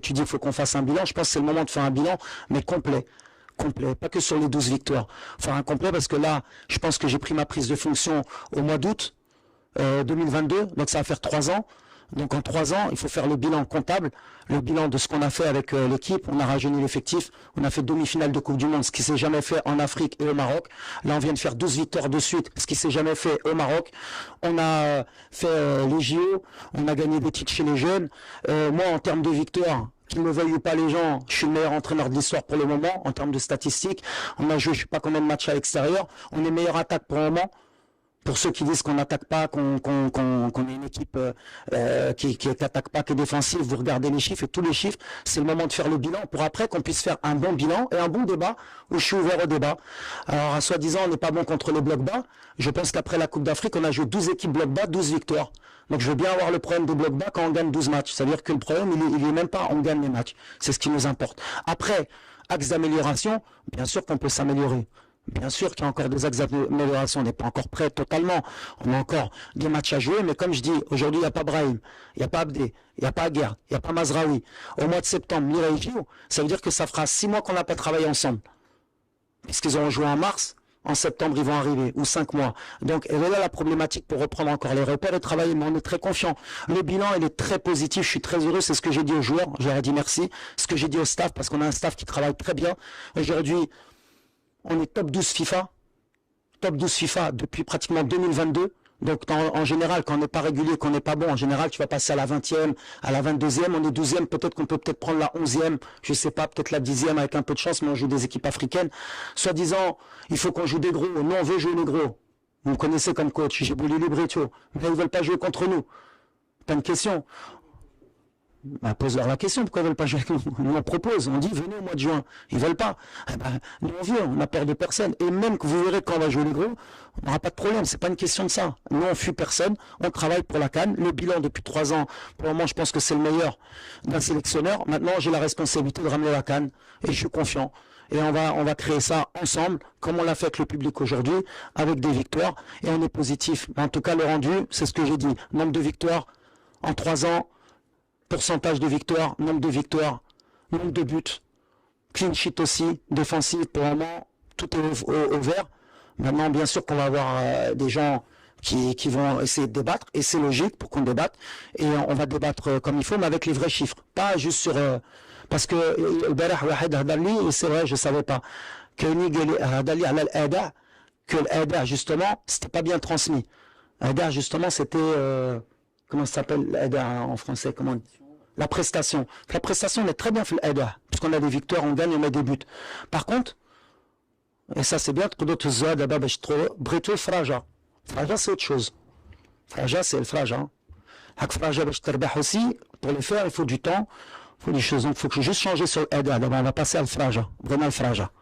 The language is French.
Tu dis qu'il faut qu'on fasse un bilan. Je pense que c'est le moment de faire un bilan, mais complet. Complet, pas que sur les 12 victoires. Faire un complet parce que là, je pense que j'ai pris ma prise de fonction au mois d'août 2022, donc ça va faire 3 ans. Donc en 3 ans, il faut faire le bilan comptable, le bilan de ce qu'on a fait avec l'équipe. On a rajeuni l'effectif, on a fait demi-finale de Coupe du Monde, ce qui s'est jamais fait en Afrique et au Maroc. Là, on vient de faire 12 victoires de suite, ce qui s'est jamais fait au Maroc. On a fait les JO, on a gagné des titres chez les jeunes. Moi, en termes de victoires, qu'ils ne veuillent pas les gens, je suis le meilleur entraîneur de l'histoire pour le moment, en termes de statistiques. On a joué je sais pas combien de matchs à l'extérieur. On est meilleure attaque pour le moment. Pour ceux qui disent qu'on n'attaque pas, qu'on est une équipe qui n'attaque pas, qui est défensive, vous regardez les chiffres et tous les chiffres, c'est le moment de faire le bilan pour après qu'on puisse faire un bon bilan et un bon débat où je suis ouvert au débat. Alors, à soi-disant, on n'est pas bon contre les blocs bas. Je pense qu'après la Coupe d'Afrique, on a joué 12 équipes blocs bas, 12 victoires. Donc, je veux bien avoir le problème des blocs bas quand on gagne 12 matchs. C'est-à-dire que le problème, il est même pas, on gagne les matchs. C'est ce qui nous importe. Après, axe d'amélioration, bien sûr qu'on peut s'améliorer. Bien sûr qu'il y a encore des axes d'amélioration, on n'est pas encore prêt totalement, on a encore des matchs à jouer, mais comme je dis, aujourd'hui il n'y a pas Brahim, il n'y a pas Abdé, il n'y a pas Aguerre, il n'y a pas Mazraoui. Au mois de septembre, Mireille Gio, ça veut dire que ça fera 6 mois qu'on n'a pas travaillé ensemble. Puisqu'ils auront joué en mars, en septembre ils vont arriver, ou 5 mois. Donc elle est là la problématique pour reprendre encore les repères et travailler, mais on est très confiant. Le bilan il est très positif, je suis très heureux, c'est ce que j'ai dit aux joueurs, je leur ai dit merci, ce que j'ai dit au staff, parce qu'on a un staff qui travaille très bien. Aujourd'hui, on est top 12 FIFA depuis pratiquement 2022. Donc en général, quand on n'est pas régulier, qu'on n'est pas bon, en général, tu vas passer à la 20e, à la 22e, on est 12e, peut-être qu'on peut prendre la 11e, je sais pas, peut-être la 10e avec un peu de chance, mais on joue des équipes africaines. Soi-disant, il faut qu'on joue des gros. Nous, on veut jouer les gros. Vous me connaissez comme coach, j'ai voulu les Bretio. Mais ils veulent pas jouer contre nous. Pas une question. Bah, pose-leur la question, pourquoi ils veulent pas jouer avec nous? Nous on propose, on dit venez au mois de juin, ils veulent pas. Eh ben, nous on vient, on a peur de personne. Et même que vous verrez quand on va jouer les gros, on n'aura pas de problème, c'est pas une question de ça. Nous on fuit personne, on travaille pour la CAN. Le bilan depuis 3 ans, pour le moment je pense que c'est le meilleur d'un sélectionneur. Maintenant j'ai la responsabilité de ramener la CAN et je suis confiant. Et on va créer ça ensemble, comme on l'a fait avec le public aujourd'hui, avec des victoires, et on est positif. En tout cas le rendu, c'est ce que j'ai dit, nombre de victoires en 3 ans, pourcentage de victoires, nombre de victoires, nombre de buts, clean sheet aussi, défensif, pour le moment, tout est au vert. Maintenant, bien sûr qu'on va avoir des gens qui vont essayer de débattre, et c'est logique pour qu'on débatte, et on va débattre comme il faut, mais avec les vrais chiffres, pas juste sur... parce que c'est vrai, je savais pas, que l'ADA, justement, c'était pas bien transmis. L'ADA, justement, c'était... comment ça s'appelle l'ADA en français, comment on dit? La prestation. La prestation, on est très bien fait l'ADA, puisqu'on a des victoires, on gagne, on met des buts. Par contre, et ça c'est bien, Breto Fraja. Fraja c'est autre chose. Fraja c'est le Fraja. Fraja aussi, pour le faire, il faut du temps, il faut des choses. Donc il faut que je juste changer sur l'ADA. D'abord on va passer à le Fraja. Vraiment le Fraja.